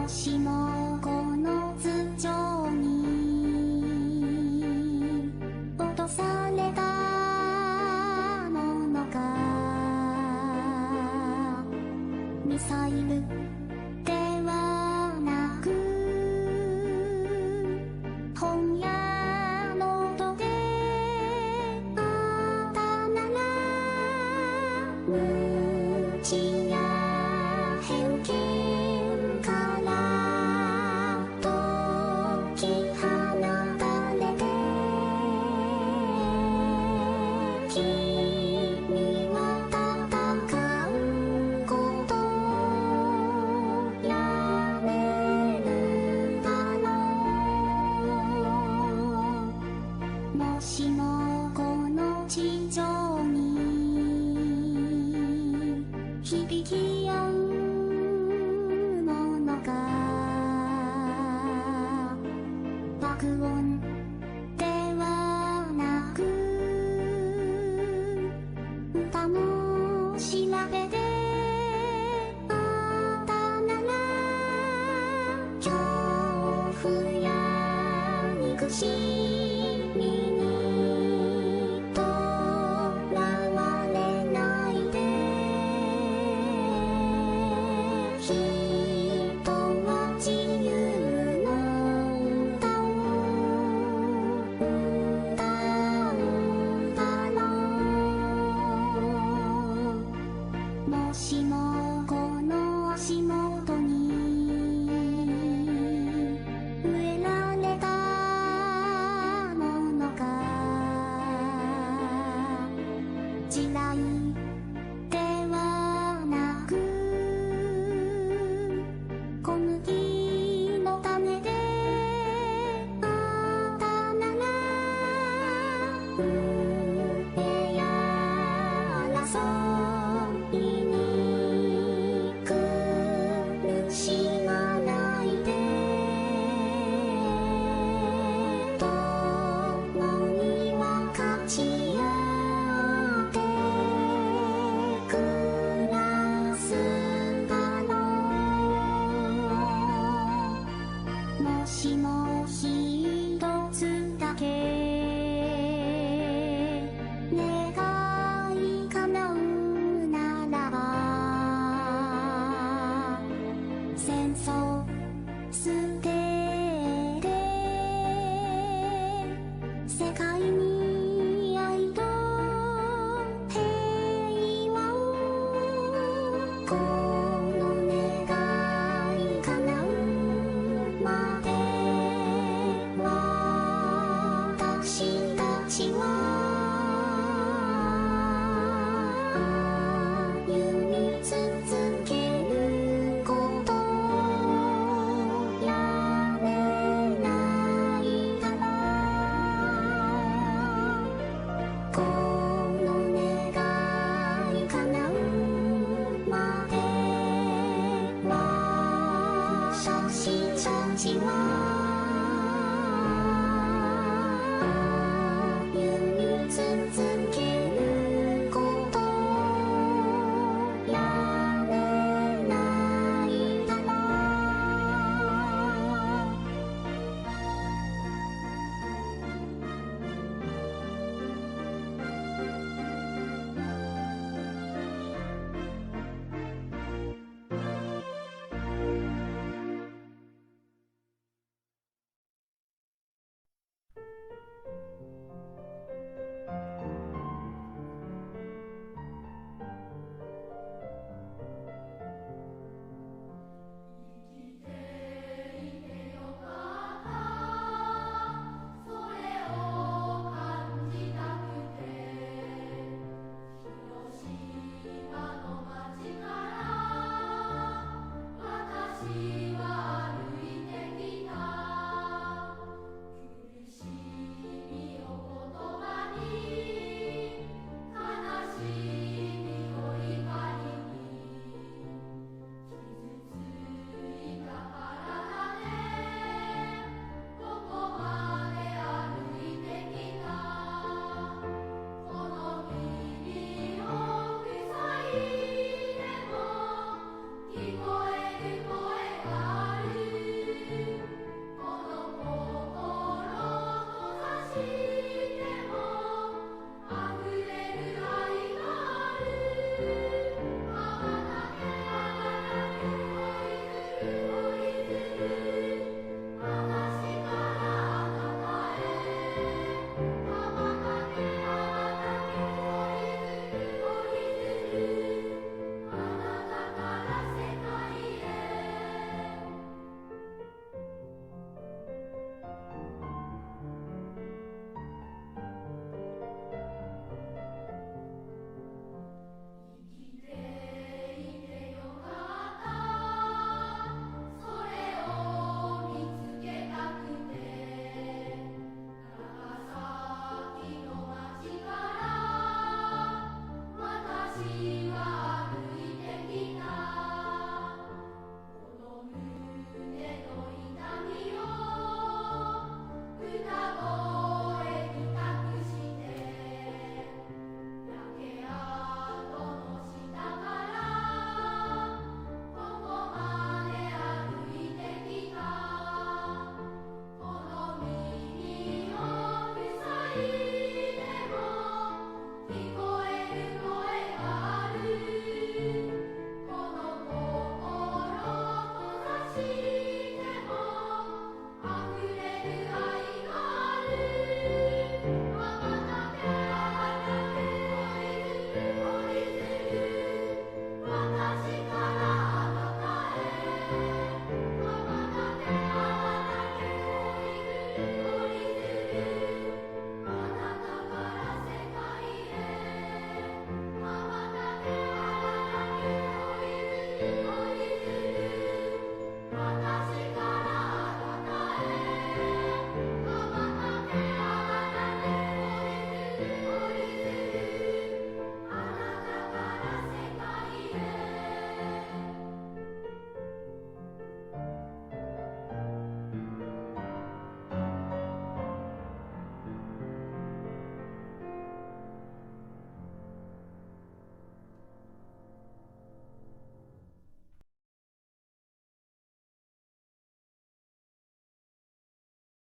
もしもこの頭上に落とされたものがミサイルではなく本屋の音であったなら無知や偏見から解き放たれて君は戦うことやめるだろう。もしもこの地上に響き合うものが爆音ではなく歌の調べであったなら恐怖や憎しみにとらわれないで人は自由の歌を歌うだろう。もしもこの足元に植えられたものが地雷ではなく小麦の種であったなら運命や争いに苦しまないで共に分かち合って暮らすだろう。もしも一つだけ願い叶うならば戦争捨てて世界に愛と平和をこの願い叶うまで私たちは歩み続けることやめないだろう。この願い叶うまで私たちは歩み続けることやめないだろう。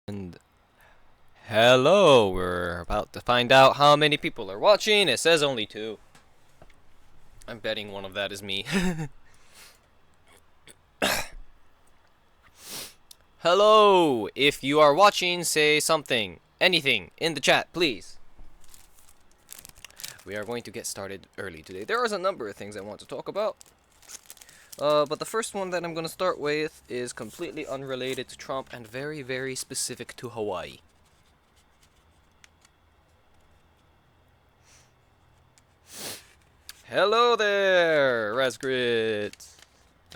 And hello, we're about to find out how many people are watching. It says only 2. I'm betting one of that is me. Hello, if you are watching, say something, anything, in the chat, please. We are going to get started early today. There is a number of things I want to talk about. But the first one that I'm going to start with is completely unrelated to Trump and very, very specific to Hawaii. Hello there, Razgrit.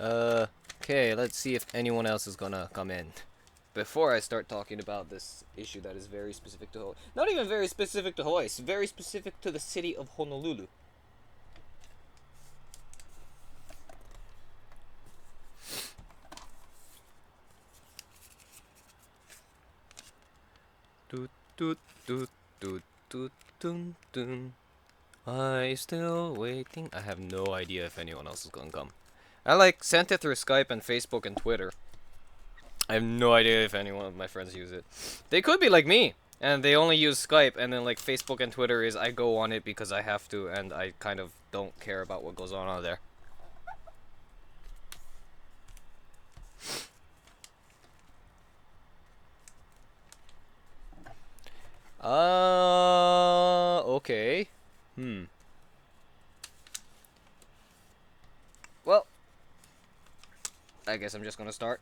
Okay, let's see if anyone else is gonna come in. Before I start talking about this issue that is very specific to Hawaii. Not even very specific to Hawaii, it's very specific to the city of Honolulu. Doot doot doot doot doot dun dun. I still waiting. I have no idea if anyone else is gonna come. I sent it through Skype and Facebook and Twitter. I have no idea if any one of my friends use it. They could be like me, and they only use Skype, and then Facebook and Twitter is I go on it because I have to, and I kind of don't care about what goes on there. Okay. Well, I guess I'm just gonna start.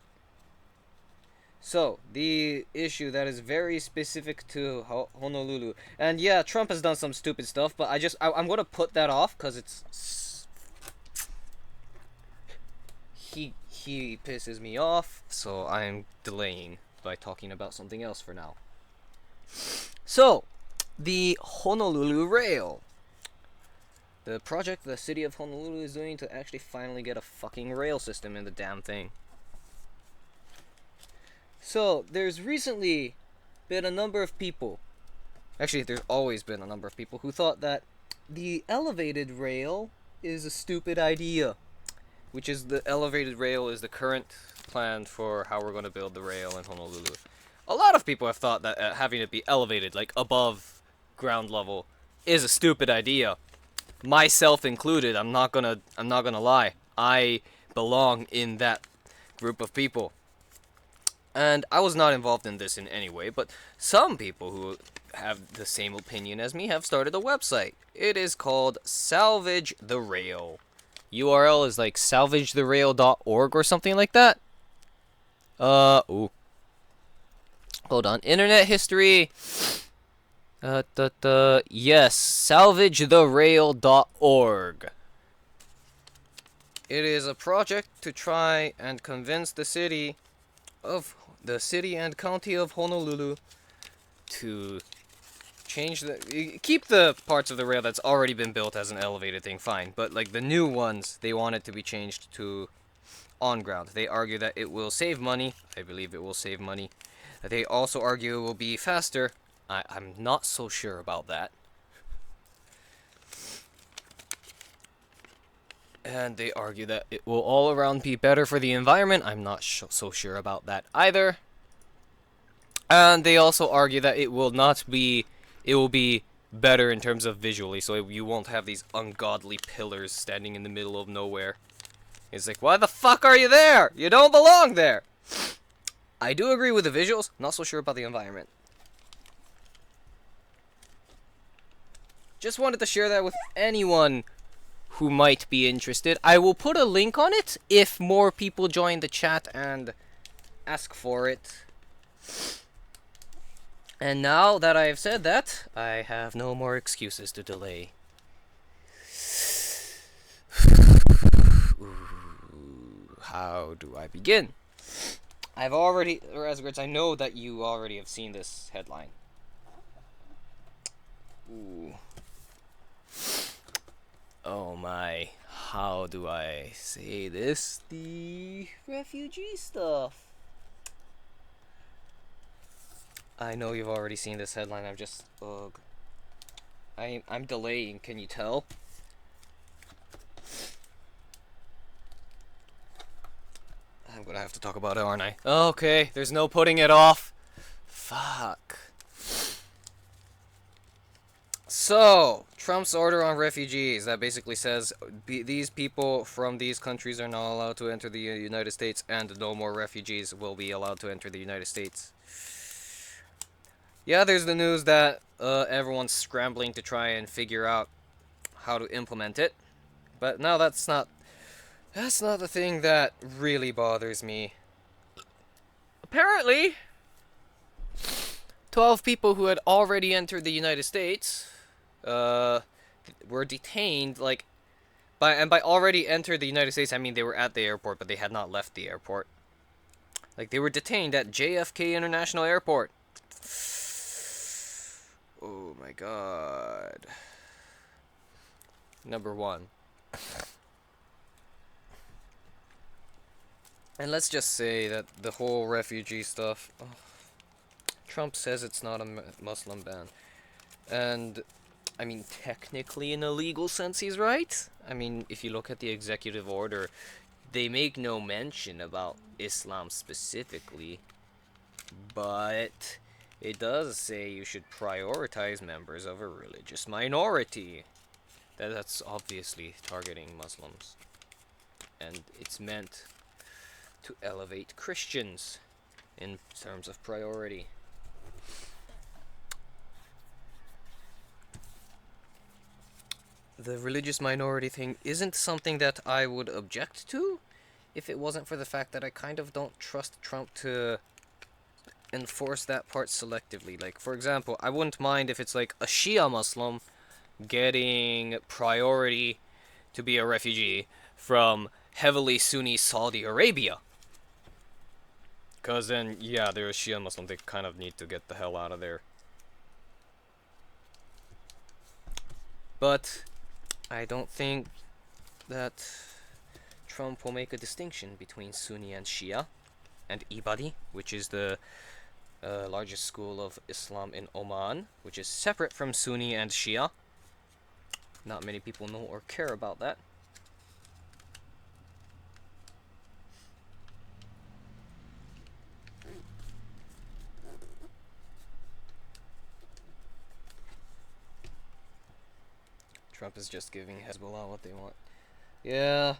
So, the issue that is very specific to Honolulu, and yeah, Trump has done some stupid stuff, but I'm gonna put that off, because it's... He pisses me off, so I'm delaying by talking about something else for now. So, the Honolulu Rail. The project the city of Honolulu is doing to actually finally get a fucking rail system in the damn thing. So, there's recently been a number of people, actually there's always been a number of people who thought that the elevated rail is a stupid idea. Which is the elevated rail is the current plan for how we're going to build the rail in Honolulu. A lot of people have thought that having it be elevated, like above ground level, is a stupid idea. Myself included. I'm not gonna lie. I belong in that group of people. And I was not involved in this in any way, but some people who have the same opinion as me have started a website. It is called Salvage the Rail. URL is like salvagetherail.org or something like that. Ooh. Hold on. Internet history. Yes, salvagetherail.org. It is a project to try and convince the city and county of Honolulu to keep the parts of the rail that's already been built as an elevated thing, fine. But like the new ones, they want it to be changed to on ground. They argue that it will save money. I believe it will save money. They also argue it will be faster. I'm not so sure about that. And they argue that it will all around be better for the environment. I'm not so sure about that either. And they also argue that it will be better in terms of visually, so you won't have these ungodly pillars standing in the middle of nowhere. He's like, why the fuck are you there? You don't belong there. I do agree with the visuals. Not so sure about the environment. Just wanted to share that with anyone who might be interested. I will put a link on it if more people join the chat and ask for it. And now that I have said that, I have no more excuses to delay. Ooh, how do I begin? I've already, Razgrits, I know that you already have seen this headline. Ooh. Oh my, how do I say this? The refugee stuff. I know you've already seen this headline, I'm just, ugh. I'm delaying, can you tell? I'm gonna have to talk about it, aren't I? Okay, there's no putting it off. Fuck. So, Trump's order on refugees, that basically says these people from these countries are not allowed to enter the United States, and no more refugees will be allowed to enter the United States. Yeah, there's the news that everyone's scrambling to try and figure out how to implement it. But no, that's not the thing that really bothers me. Apparently, 12 people who had already entered the United States were detained, like, by already entered the United States, I mean they were at the airport, but they had not left the airport. Like, they were detained at JFK International Airport. Oh my god. Number one. And let's just say that the whole refugee stuff, Trump says it's not a Muslim ban. And, I mean, technically in a legal sense he's right. I mean, if you look at the executive order, they make no mention about Islam specifically. But it does say you should prioritize members of a religious minority. That's obviously targeting Muslims. And it's meant to elevate Christians in terms of priority. The religious minority thing isn't something that I would object to if it wasn't for the fact that I kind of don't trust Trump to enforce that part selectively. Like, for example, I wouldn't mind if it's like a Shia Muslim getting priority to be a refugee from heavily Sunni Saudi Arabia. Because then, yeah, they're a Shia Muslim, they kind of need to get the hell out of there. But I don't think that Trump will make a distinction between Sunni and Shia, and Ibadi, which is the largest school of Islam in Oman, which is separate from Sunni and Shia. Not many people know or care about that. Trump is just giving Hezbollah what they want. Yeah,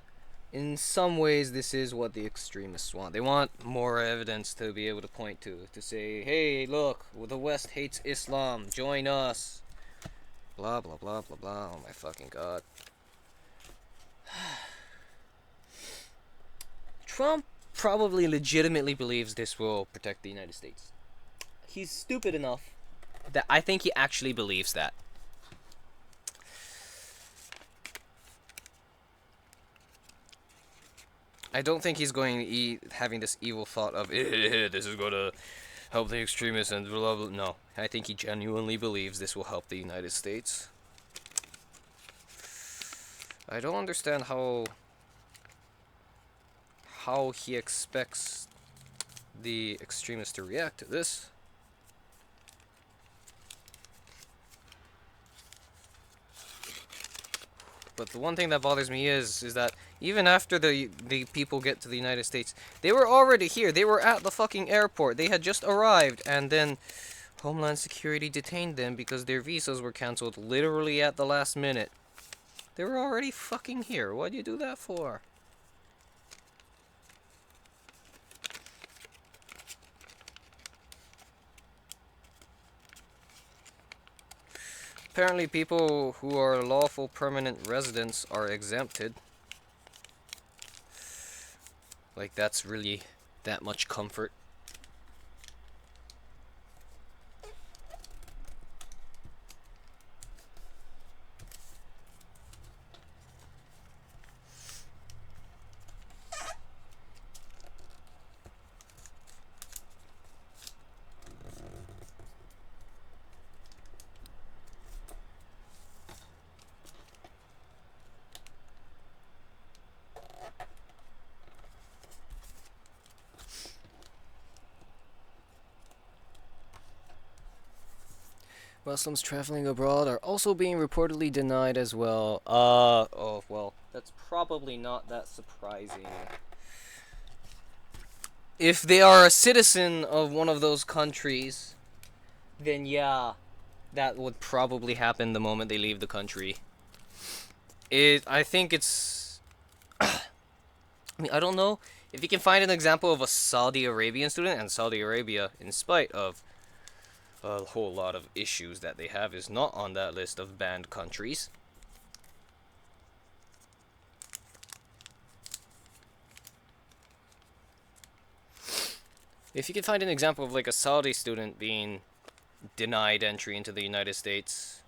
in some ways this is what the extremists want. They want more evidence to be able to point to say, hey, look, the West hates Islam, join us. Blah, blah, blah, blah, blah. Oh my fucking god. Trump probably legitimately believes this will protect the United States. He's stupid enough that I think he actually believes that. I don't think he's going to having this evil thought of, this is going to help the extremists and blah blah. No, I think he genuinely believes this will help the United States. I don't understand how he expects the extremists to react to this. But the one thing that bothers me is that even after the people get to the United States, they were already here. They were at the fucking airport. They had just arrived, and then Homeland Security detained them because their visas were canceled literally at the last minute. They were already fucking here. Why'd you do that for? Apparently, people who are lawful permanent residents are exempted. Like, that's really that much comfort. Muslims traveling abroad are also being reportedly denied as well. Oh, well, that's probably not that surprising. If they are a citizen of one of those countries, then yeah, that would probably happen the moment they leave the country. I think it's. I mean, I don't know if you can find an example of a Saudi Arabian student, and Saudi Arabia, in spite of a whole lot of issues that they have, is not on that list of banned countries. If you can find an example of like a Saudi student being denied entry into the United States,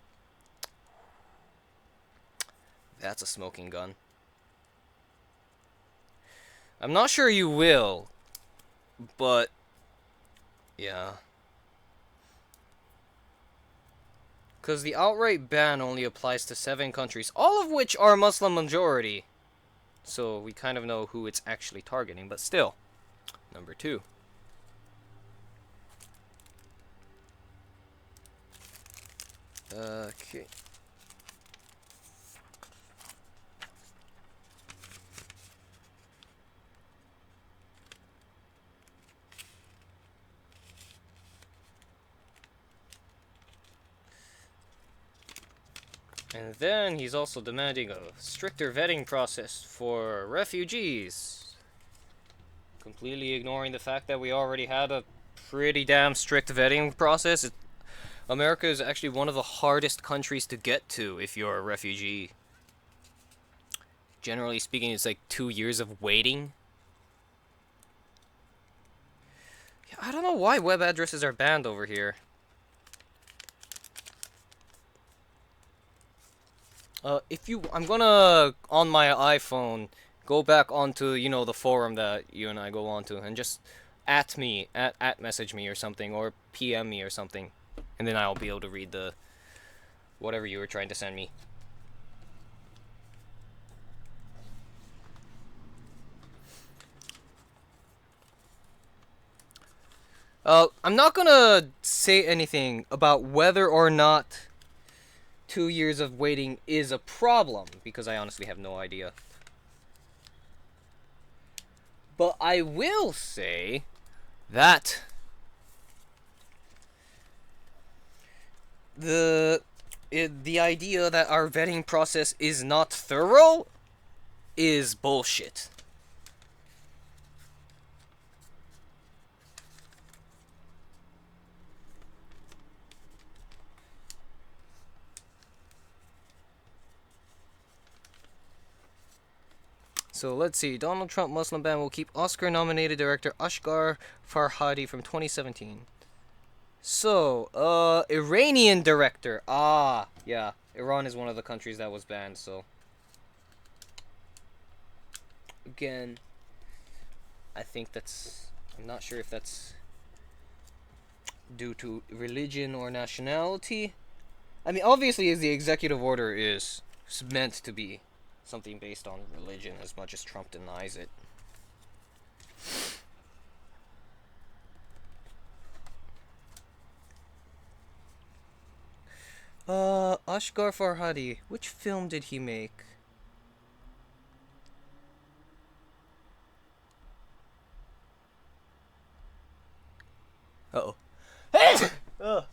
that's a smoking gun. I'm not sure you will, but yeah. Because the outright ban only applies to 7 countries, all of which are Muslim majority. So we kind of know who it's actually targeting, but still. Number 2. Okay. And then he's also demanding a stricter vetting process for refugees. Completely ignoring the fact that we already had a pretty damn strict vetting process. America is actually one of the hardest countries to get to if you're a refugee. Generally speaking, it's like 2 years of waiting. Yeah, I don't know why web addresses are banned over here. I'm gonna, on my iPhone, go back onto, the forum that you and I go onto, and just at message me or something, or PM me or something. And then I'll be able to read whatever you were trying to send me. I'm not gonna say anything about whether or not 2 years of waiting is a problem, because I honestly have no idea. But I will say that the idea that our vetting process is not thorough is bullshit. So let's see. Donald Trump Muslim ban will keep Oscar-nominated director Ashghar Farhadi from 2017. So, Iranian director. Ah, yeah. Iran is one of the countries that was banned, so. Again, I think I'm not sure if that's due to religion or nationality. I mean, obviously, the executive order is meant to be something based on religion, as much as Trump denies it. Ashghar Farhadi. Which film did he make? Uh-oh. Oh.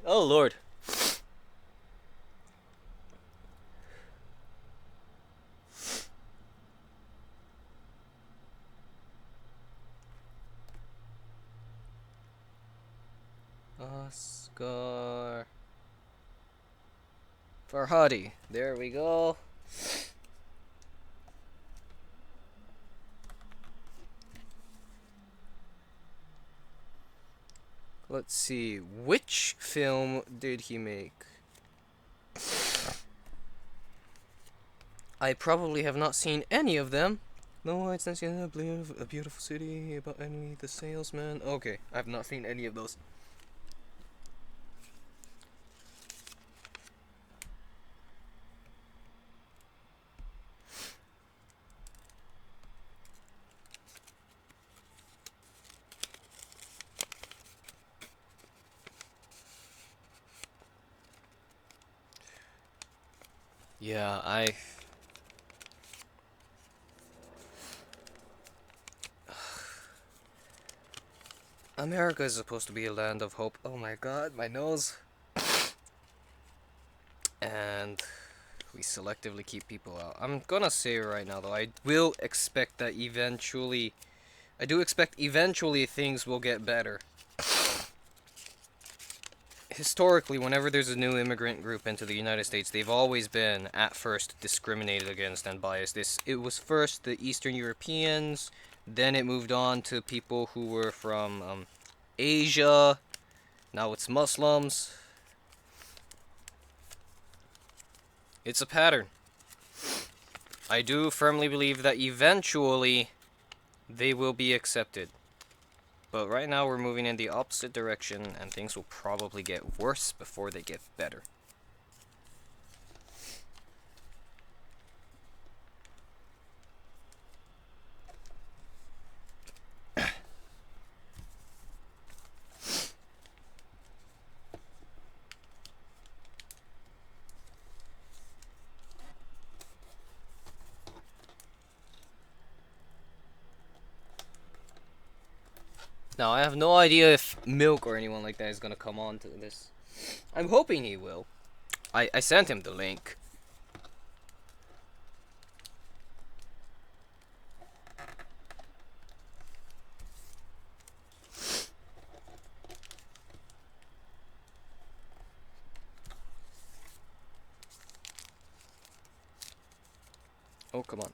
Oh, Lord. Oscar Farhadi. There we go. Let's see. Which film did he make? I probably have not seen any of them. No, it's not a beautiful city about Henry the Salesman. Okay, I've not seen any of those. Yeah, America is supposed to be a land of hope. Oh my god, my nose. And we selectively keep people out. I'm gonna say right now though, I will expect that eventually. I do expect eventually things will get better. Historically, whenever there's a new immigrant group into the United States, they've always been, at first, discriminated against and biased. It was first the Eastern Europeans, then it moved on to people who were from Asia, now it's Muslims. It's a pattern. I do firmly believe that eventually they will be accepted. But right now we're moving in the opposite direction, and things will probably get worse before they get better. Now, I have no idea if Milk or anyone like that is gonna come on to this. I'm hoping he will. I sent him the link. Oh, come on.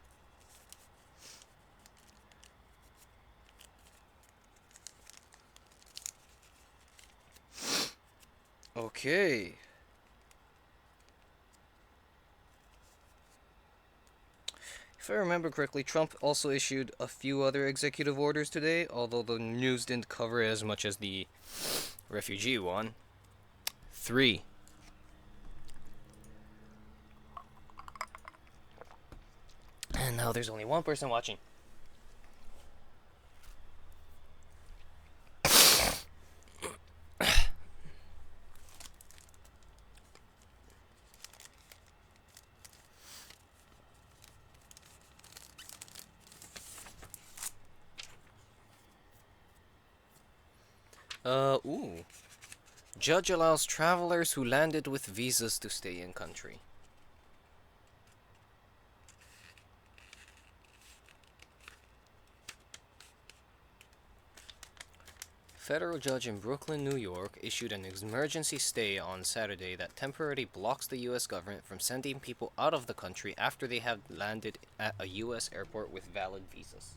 Okay. If I remember correctly, Trump also issued a few other executive orders today, although the news didn't cover it as much as the refugee one. 3. And now there's only one person watching. Ooh. Judge allows travelers who landed with visas to stay in country. Federal judge in Brooklyn, New York, issued an emergency stay on Saturday that temporarily blocks the U.S. government from sending people out of the country after they have landed at a U.S. airport with valid visas.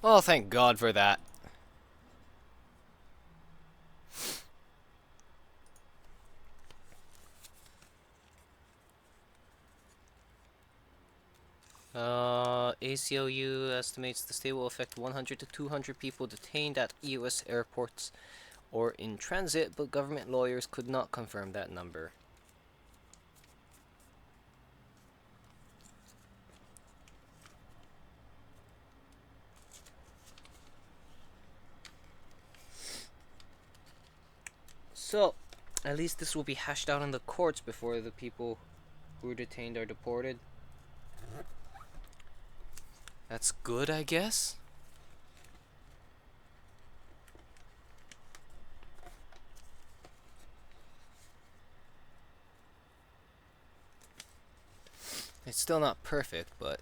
Well, thank God for that. ACLU estimates the stay will affect 100 to 200 people detained at U.S. airports or in transit, but government lawyers could not confirm that number. So, at least this will be hashed out in the courts before the people who are detained are deported. That's good, I guess? It's still not perfect, but...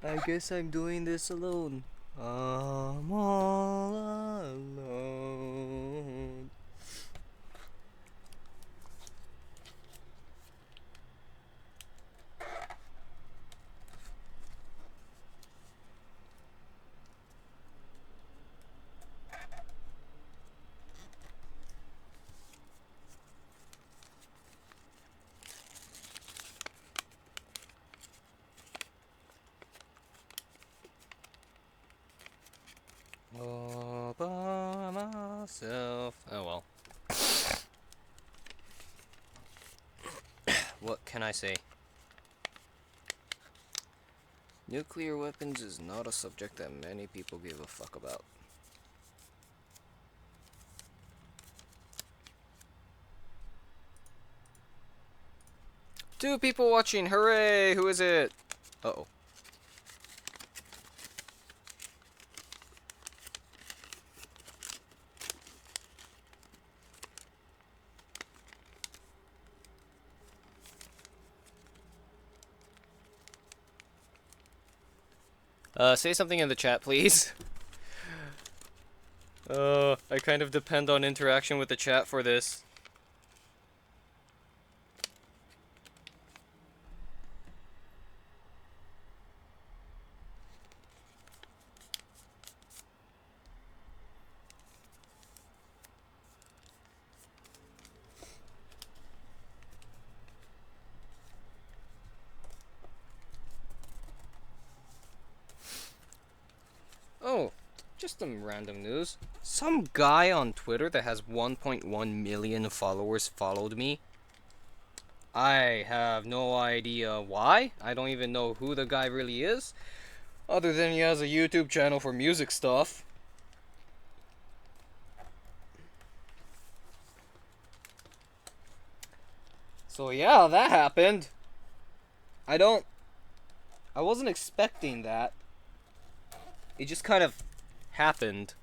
I guess I'm doing this alone. I'm all alone. All by myself. Oh well. What can I say? Nuclear weapons is not a subject that many people give a fuck about. Two people watching, hooray! Who is it? Uh-oh. Say something in the chat, please. I kind of depend on interaction with the chat for this. Oh, just some random news. Some guy on Twitter that has 1.1 million followers followed me. I have no idea why. I don't even know who the guy really is. Other than he has a YouTube channel for music stuff. So yeah, that happened. I wasn't expecting that. It just kind of happened.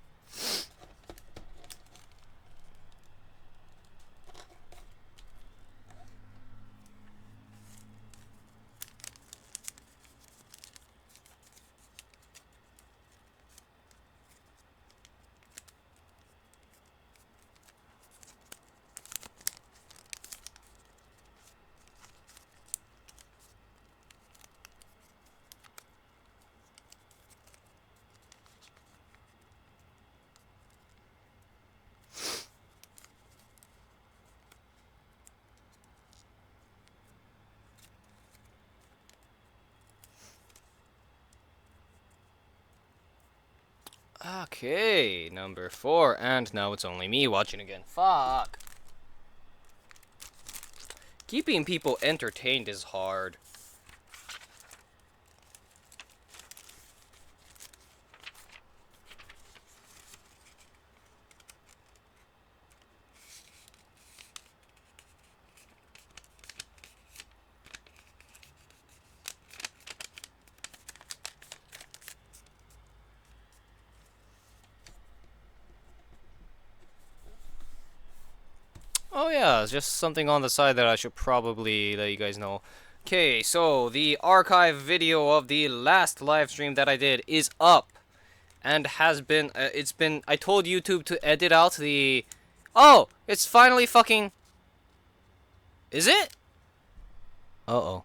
Okay, number 4, and now it's only me watching again. Fuck. Keeping people entertained is hard. Oh yeah, it's just something on the side that I should probably let you guys know. Okay, so the archive video of the last live stream that I did is up. And has been, I told YouTube to edit out the... Oh! It's finally fucking... Is it? Uh-oh.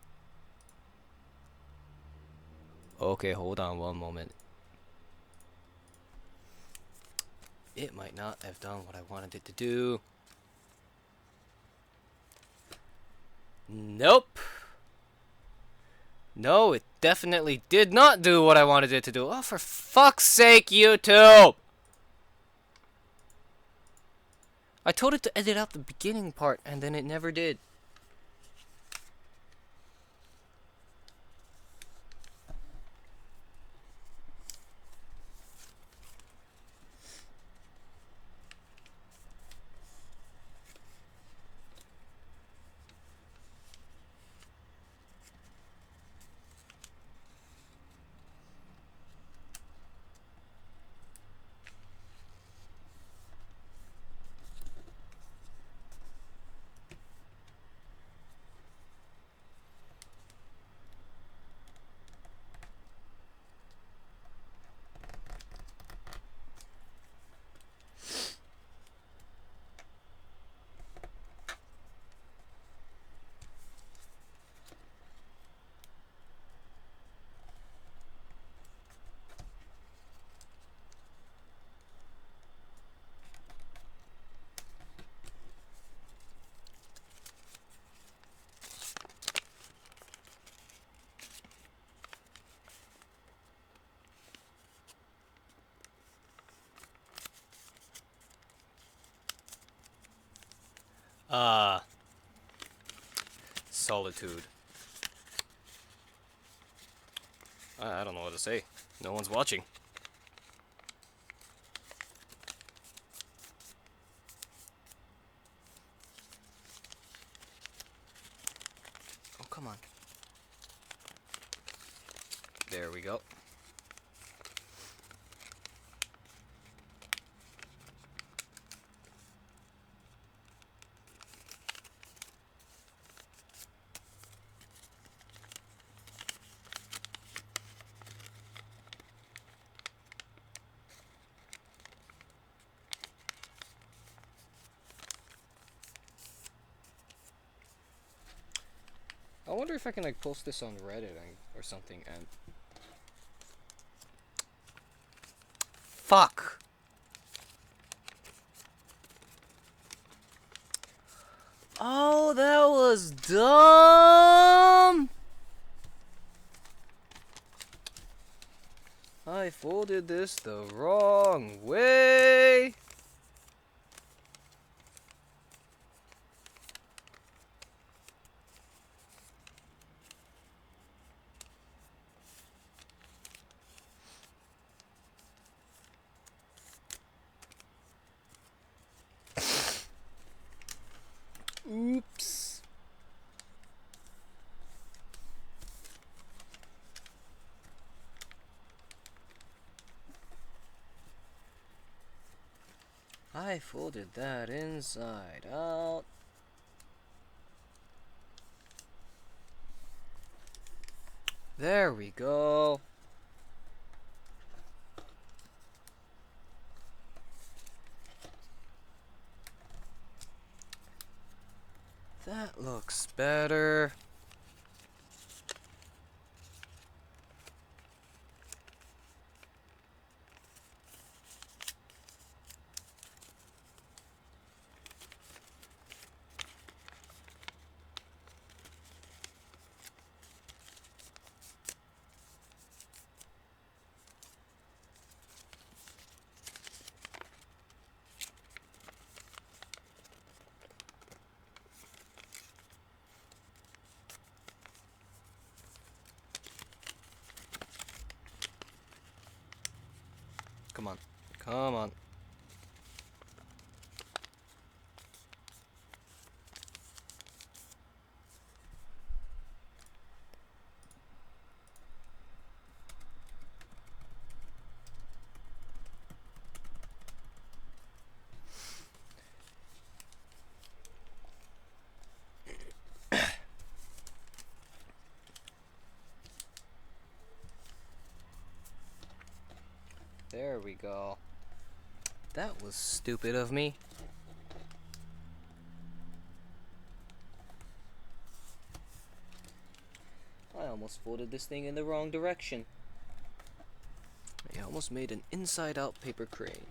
Okay, hold on one moment. It might not have done what I wanted it to do. Nope. No, it definitely did not do what I wanted it to do. Oh, for fuck's sake, YouTube! I told it to edit out the beginning part, and then it never did. Ah, solitude. I don't know what to say. No one's watching. Oh, come on. There we go. I wonder if I can like post this on Reddit or something and... Fuck! Oh, that was dumb! I folded this the wrong way! Oops. I folded that inside out. There we go. That looks better. Come on. Come on. There we go. That was stupid of me. I almost folded this thing in the wrong direction. I almost made an inside-out paper crane.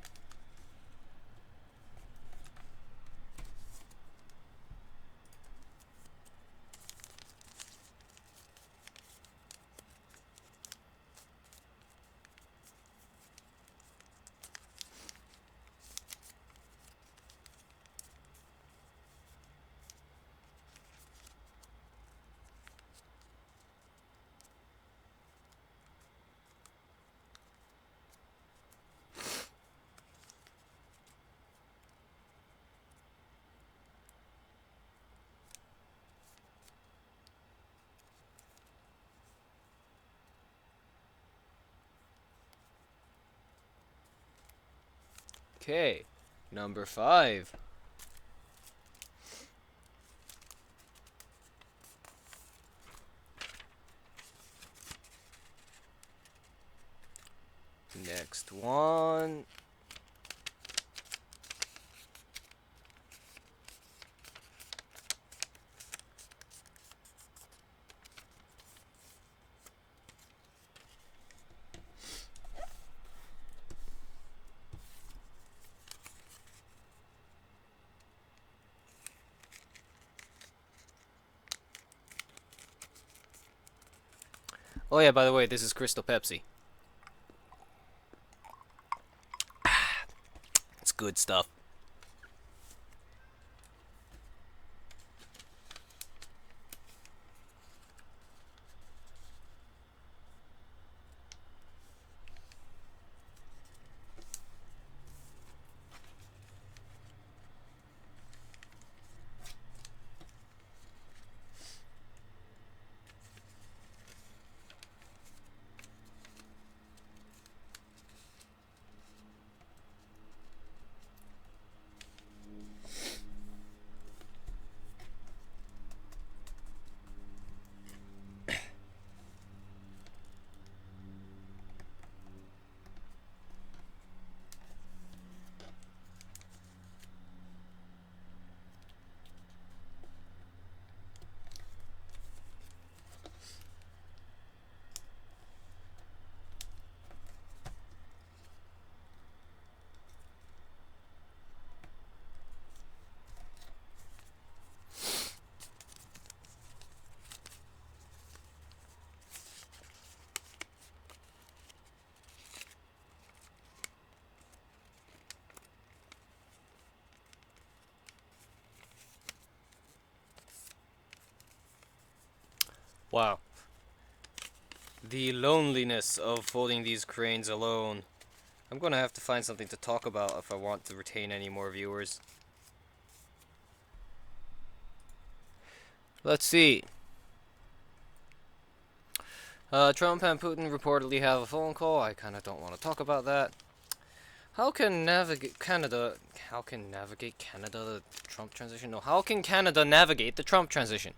Okay, number 5. Next one. Oh yeah, by the way, this is Crystal Pepsi. It's good stuff. Wow. The loneliness of folding these cranes alone. I'm gonna have to find something to talk about if I want to retain any more viewers. Let's see. Trump and Putin reportedly have a phone call. I kind of don't want to talk about that. How can Canada the Trump transition? No, how can Canada navigate the Trump transition?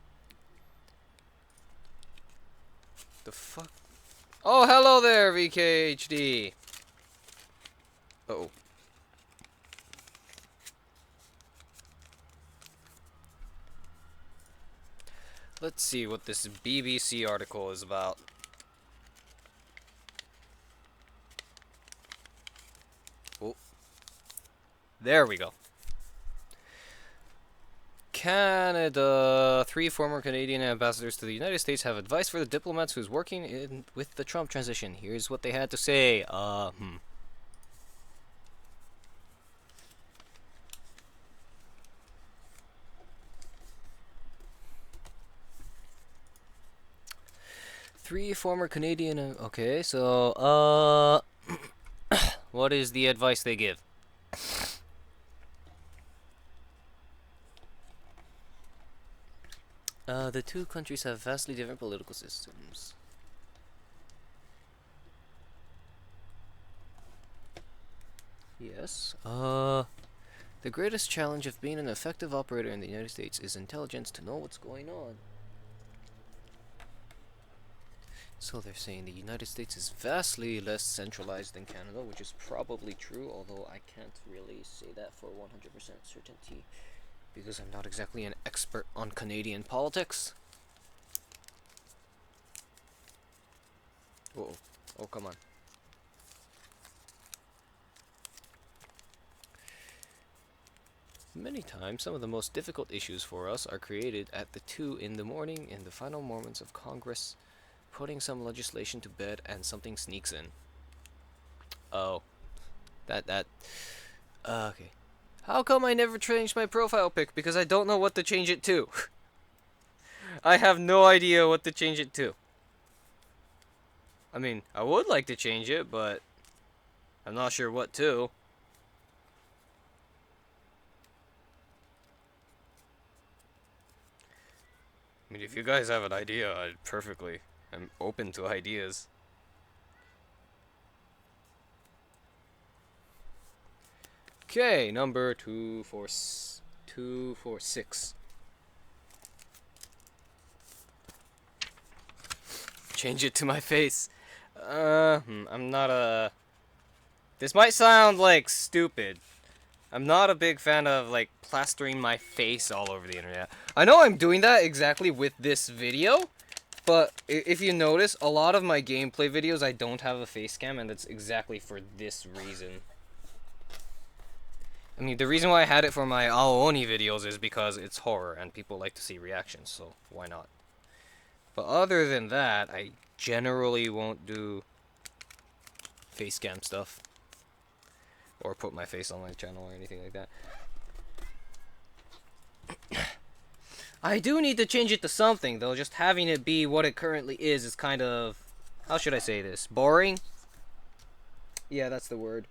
The fuck? Oh, hello there, VKHD. Uh-oh. Let's see what this BBC article is about. Oh. There we go. Canada. 3 former Canadian ambassadors to the United States have advice for the diplomats who's working with the Trump transition. Here's what they had to say. 3 former Canadian. Okay, so what is the advice they give? The two countries have vastly different political systems. Yes. The greatest challenge of being an effective operator in the United States is intelligence to know what's going on. So they're saying the United States is vastly less centralized than Canada, which is probably true, although I can't really say that for 100% certainty, because I'm not exactly an expert on Canadian politics. Uh-oh. Oh, come on. Many times, some of the most difficult issues for us are created at the 2 in the morning in the final moments of Congress, putting some legislation to bed and something sneaks in. Oh. Okay. How come I never changed my profile pic? Because I don't know what to change it to. I have no idea what to change it to. I mean, I would like to change it, but I'm not sure what to. I mean, if you guys have an idea, I'm open to ideas. Okay, number 246. Change it to my face. I'm not a... This might sound, like, stupid. I'm not a big fan of, like, plastering my face all over the internet. I know I'm doing that exactly with this video, but if you notice, a lot of my gameplay videos, I don't have a face cam, and that's exactly for this reason. I mean, the reason why I had it for my Aooni videos is because it's horror, and people like to see reactions, so why not? But other than that, I generally won't do face cam stuff. Or put my face on my channel or anything like that. I do need to change it to something, though. Just having it be what it currently is kind of... How should I say this? Boring? Yeah, that's the word.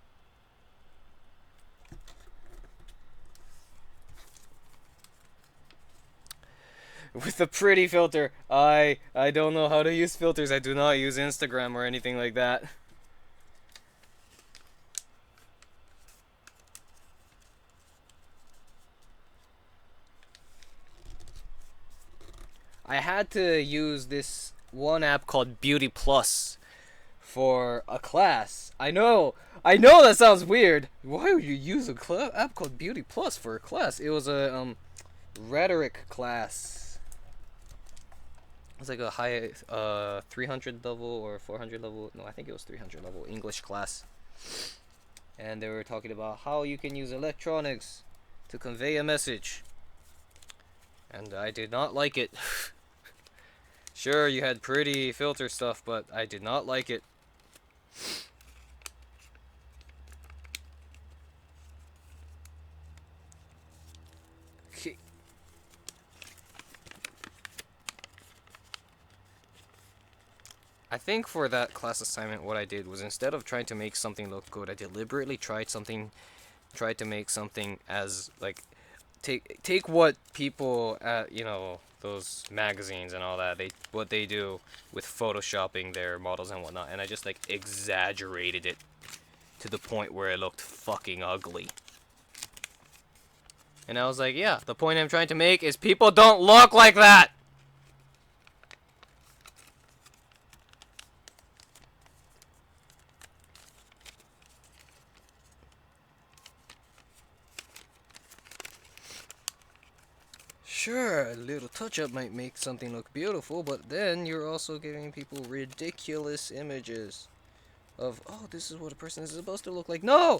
With the pretty filter, I don't know how to use filters. I do not use Instagram or anything like that. I had to use this one app called Beauty Plus for a class. I know that sounds weird. Why would you use a app called Beauty Plus for a class? It was a rhetoric class. It was like a high 300 level or 400 level. No, I think it was 300 level English class. And they were talking about how you can use electronics to convey a message. And I did not like it. Sure, you had pretty filter stuff, but I did not like it. Okay. I think for that class assignment, what I did was instead of trying to make something look good, I deliberately tried to make something as like take what people at those magazines and all that what they do with photoshopping their models and whatnot, and I just like exaggerated it to the point where it looked fucking ugly. And I was like, yeah, the point I'm trying to make is people don't look like that. Sure, a little touch-up might make something look beautiful, but then you're also giving people ridiculous images of, oh, this is what a person is supposed to look like. No!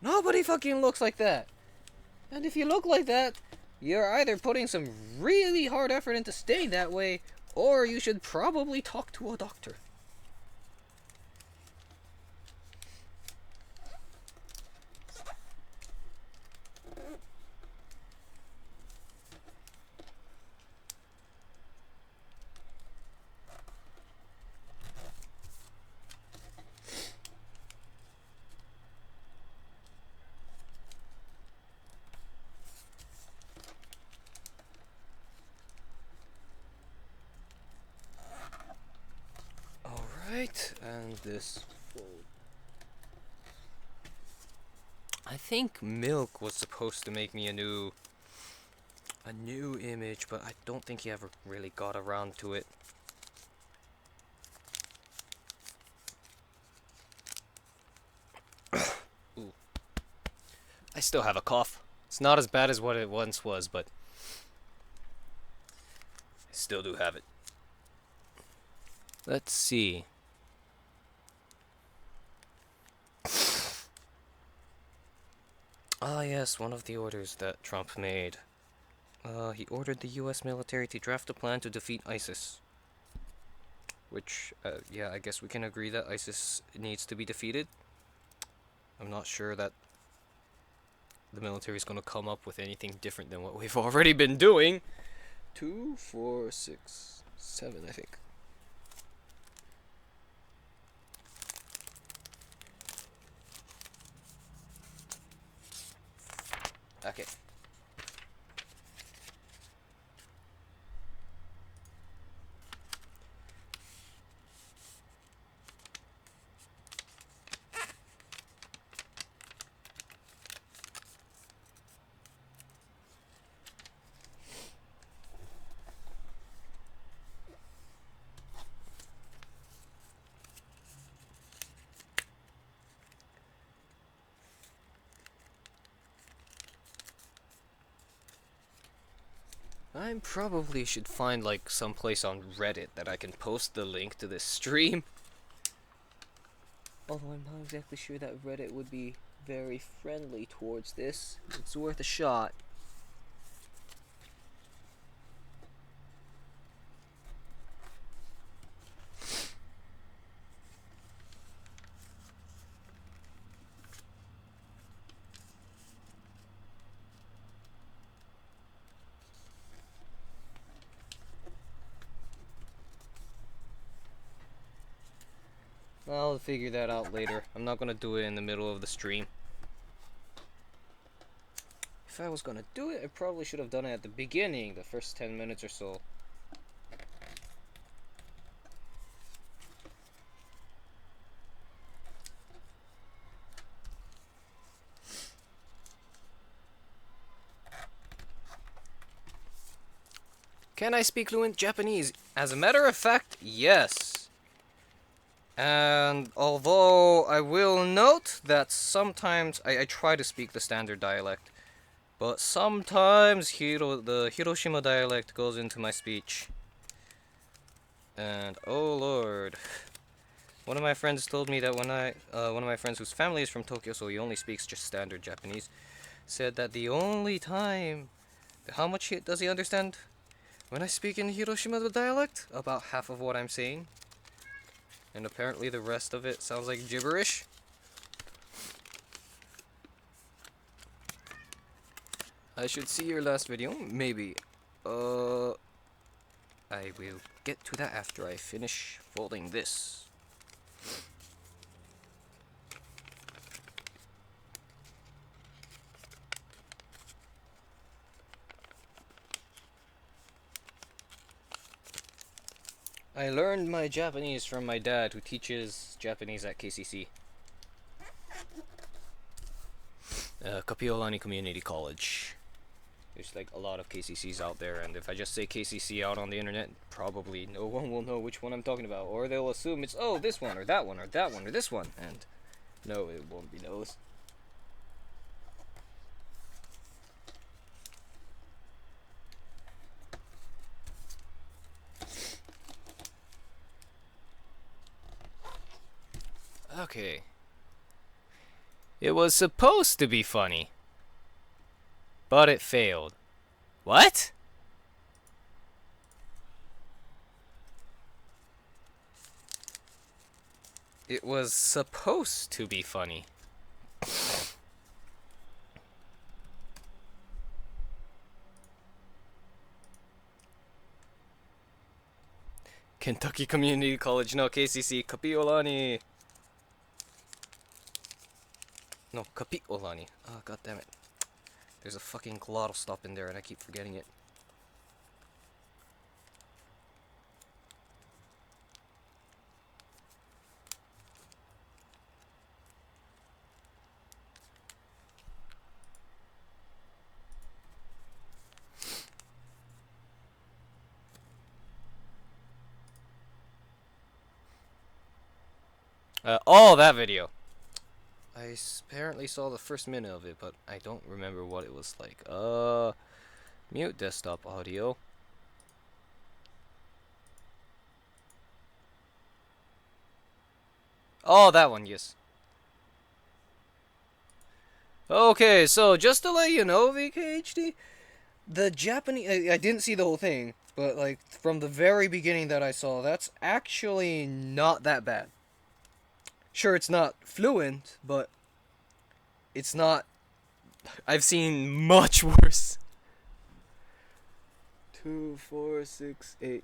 Nobody fucking looks like that. And if you look like that, you're either putting some really hard effort into staying that way, or you should probably talk to a doctor. Alright, and this fold. I think Milk was supposed to make me a new image, but I don't think he ever really got around to it. Ooh. I still have a cough. It's not as bad as what it once was, but I still do have it. Let's see. Ah, yes, one of the orders that Trump made. He ordered the US military to draft a plan to defeat ISIS. Which, yeah, I guess we can agree that ISIS needs to be defeated. I'm not sure that the military is going to come up with anything different than what we've already been doing. 2, 4, 6, 7, I think. Okay. I probably should find like some place on Reddit that I can post the link to this stream. Although I'm not exactly sure that Reddit would be very friendly towards this. It's worth a shot. I'll figure that out later. I'm not gonna do it in the middle of the stream. If I was gonna do it, I probably should have done it at the beginning, the first 10 minutes or so. Can I speak fluent Japanese? As a matter of fact, yes. And although I will note that sometimes I try to speak the standard dialect, but sometimes the Hiroshima dialect goes into my speech. And oh lord. One of my friends told me that one of my friends whose family is from Tokyo, so he only speaks just standard Japanese, said that the only time, how much does he understand when I speak in Hiroshima dialect? About half of what I'm saying. And apparently the rest of it sounds like gibberish. I should see your last video, maybe. I I will get to that after I finish folding this. I learned my Japanese from my dad, who teaches Japanese at KCC. Kapiolani Community College. There's like a lot of KCCs out there, and if I just say KCC out on the internet, probably no one will know which one I'm talking about, or they'll assume it's, oh, this one, or that one, or that one, or this one, and no, it won't be those. Okay. It was supposed to be funny, but it failed. What? It was supposed to be funny. Kentucky Community College, no, KCC, Kapiolani. No, Kapiolani. Oh, god damn it. There's a fucking glottal stop in there and I keep forgetting it. Oh, that video. I apparently saw the first minute of it, but I don't remember what it was like. Mute desktop audio. Oh, that one, yes. Okay, so just to let you know, VKHD, the Japanese, I didn't see the whole thing, but like from the very beginning that I saw, that's actually not that bad. Sure, it's not fluent, but it's not. I've seen much worse. 2, 4, 6, 8.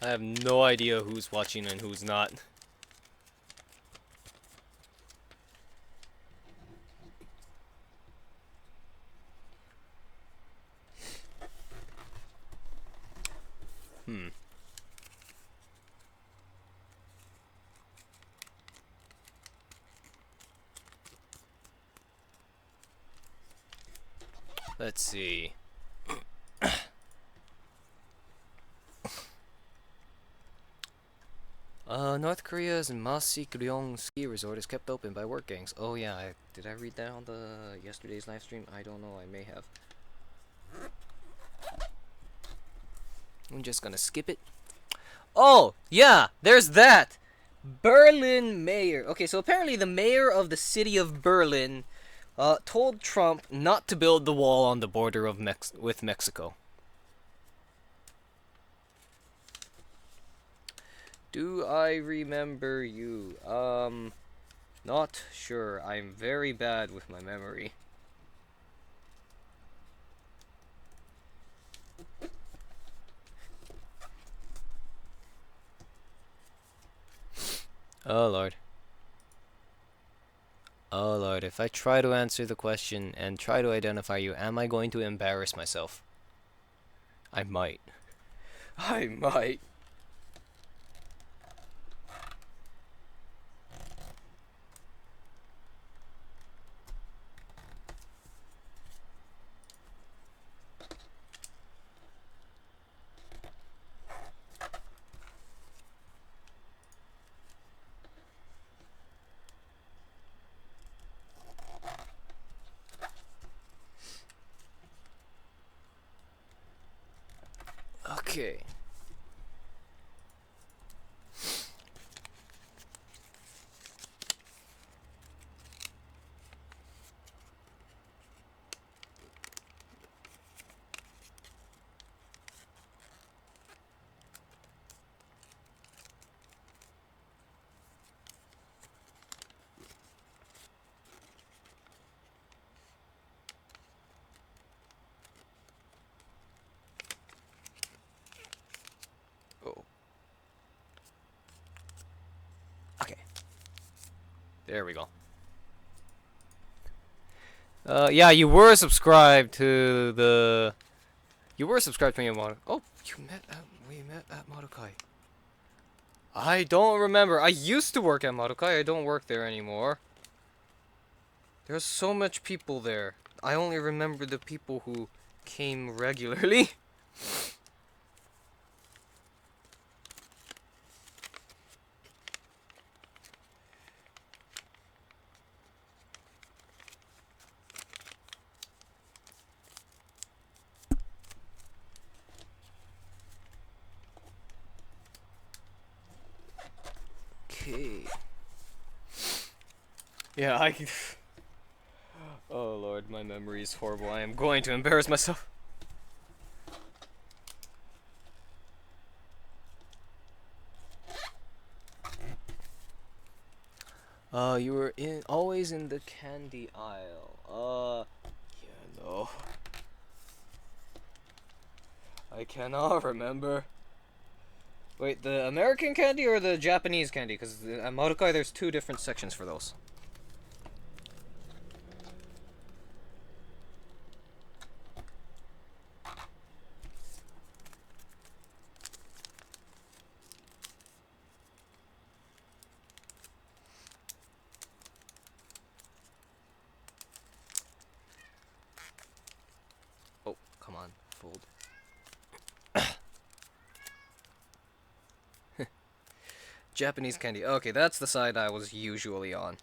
I have no idea who's watching and who's not. Let's see. North Korea's Masikryong ski resort is kept open by work gangs. Oh yeah, did I read that on the yesterday's live stream? I don't know, I may have. I'm just gonna skip it. Oh, yeah, there's that! Berlin mayor. Okay, so apparently the mayor of the city of Berlin told Trump not to build the wall on the border of with Mexico. Do I remember you? Not sure. I'm very bad with my memory. Oh lord. Oh lord, if I try to answer the question and try to identify you, am I going to embarrass myself? I might. I might. Okay. There we go. Yeah, you were subscribed to the... You were subscribed to me at Madokai. Oh, we met at Madokai. I don't remember. I used to work at Madokai. I don't work there anymore. There's so much people there. I only remember the people who came regularly. Okay. Yeah, Oh lord, my memory is horrible. I am going to embarrass myself. You were always in the candy aisle. Yeah, no. I cannot remember. Wait, the American candy or the Japanese candy? Because at Madokai there's two different sections for those. Oh, come on, fold. Japanese candy. Okay, that's the side I was usually on.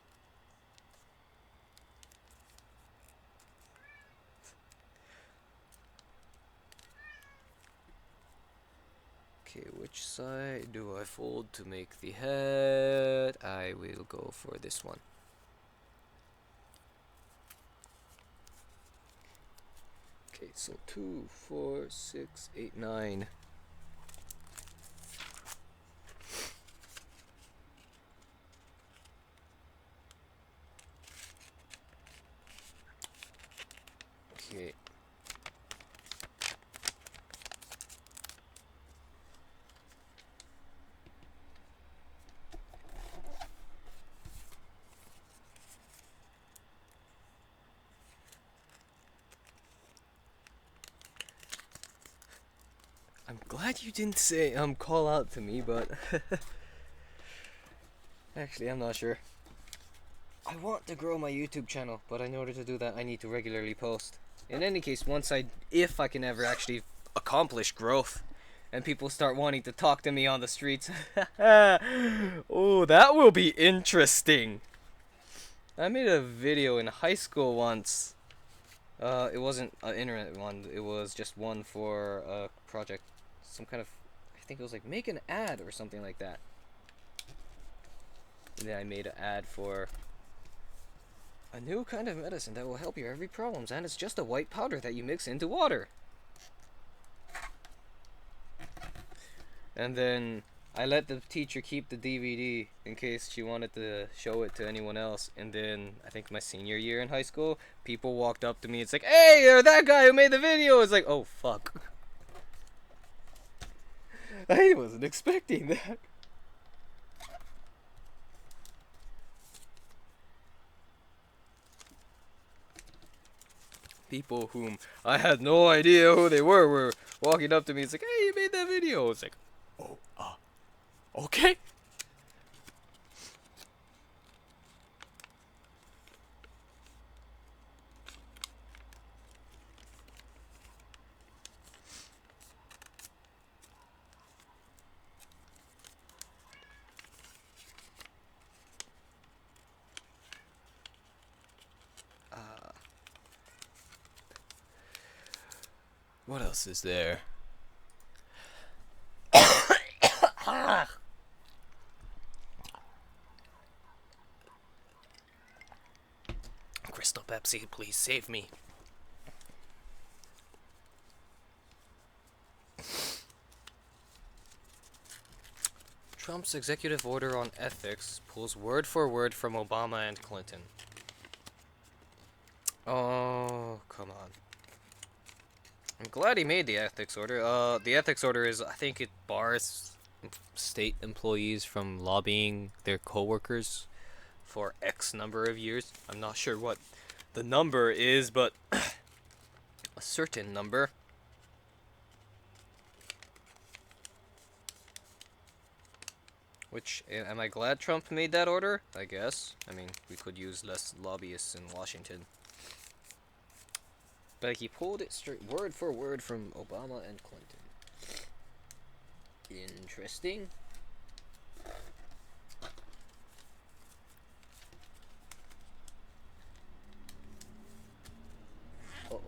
Okay, which side do I fold to make the head? I will go for this one. Okay, so 2, 4, 6, 8, 9. Okay. I'm glad you didn't say call out to me, but actually I'm not sure. I want to grow my YouTube channel, but in order to do that I need to regularly post. In any case, if I can ever actually accomplish growth and people start wanting to talk to me on the streets. Oh, that will be interesting. I made a video in high school once. It wasn't an internet one, it was just one for a project. Some kind of, I think it was like make an ad or something like that. And then I made an ad for a new kind of medicine that will help your every problems, and it's just a white powder that you mix into water. And then I let the teacher keep the DVD in case she wanted to show it to anyone else. And then I think my senior year in high school, people walked up to me. It's like, "Hey, you're that guy who made the video." It's like, oh fuck. I wasn't expecting that. People whom I had no idea who they were walking up to me. It's like, "Hey, you made that video." It's like, oh, okay. What else is there? Crystal Pepsi, please save me. Trump's executive order on ethics pulls word for word from Obama and Clinton. Oh, come on. I'm glad he made the ethics order. The ethics order is, I think it bars state employees from lobbying their coworkers for X number of years. I'm not sure what the number is, but a certain number. Which, am I glad Trump made that order? I guess. I mean, we could use less lobbyists in Washington. But he pulled it straight, word for word, from Obama and Clinton. Interesting. Uh-oh.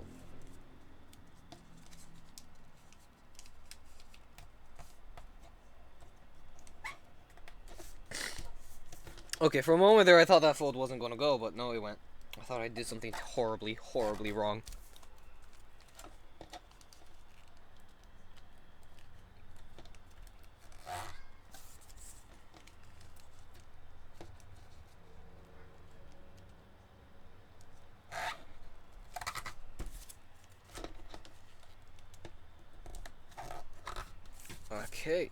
Okay, for a moment there I thought that fold wasn't gonna go, but no, it went. I thought I did something horribly, horribly wrong. Okay.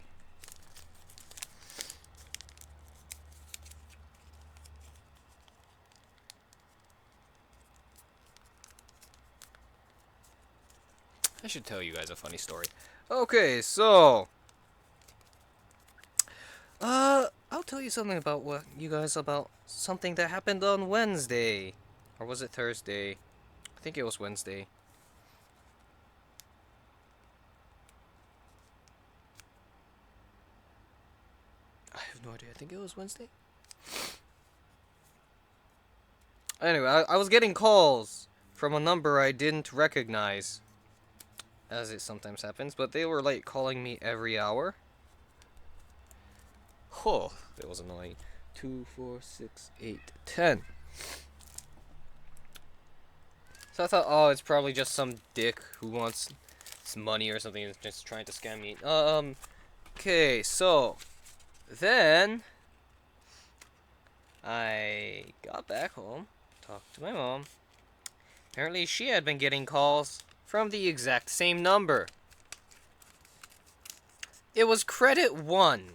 I should tell you guys a funny story. Okay, so I'll tell you something about about something that happened on Wednesday. Or was it Thursday? I think it was Wednesday. I have no idea. I think it was Wednesday. Anyway, I was getting calls from a number I didn't recognize, as it sometimes happens, but they were like calling me every hour. Oh, that was annoying. 2, 4, 6, 8, 10. So I thought, oh, it's probably just some dick who wants some money or something and is just trying to scam me. Okay, so then I got back home, talked to my mom. Apparently she had been getting calls from the exact same number. It was Credit One.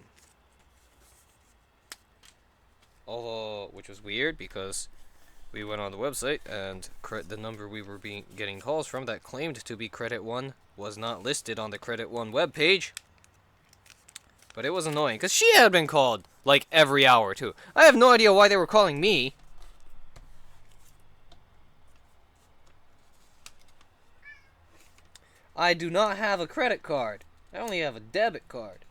Although, which was weird because we went on the website and the number we were getting calls from that claimed to be Credit One was not listed on the Credit One webpage. But it was annoying because she had been called like every hour too. I have no idea why they were calling me. I do not have a credit card. I only have a debit card.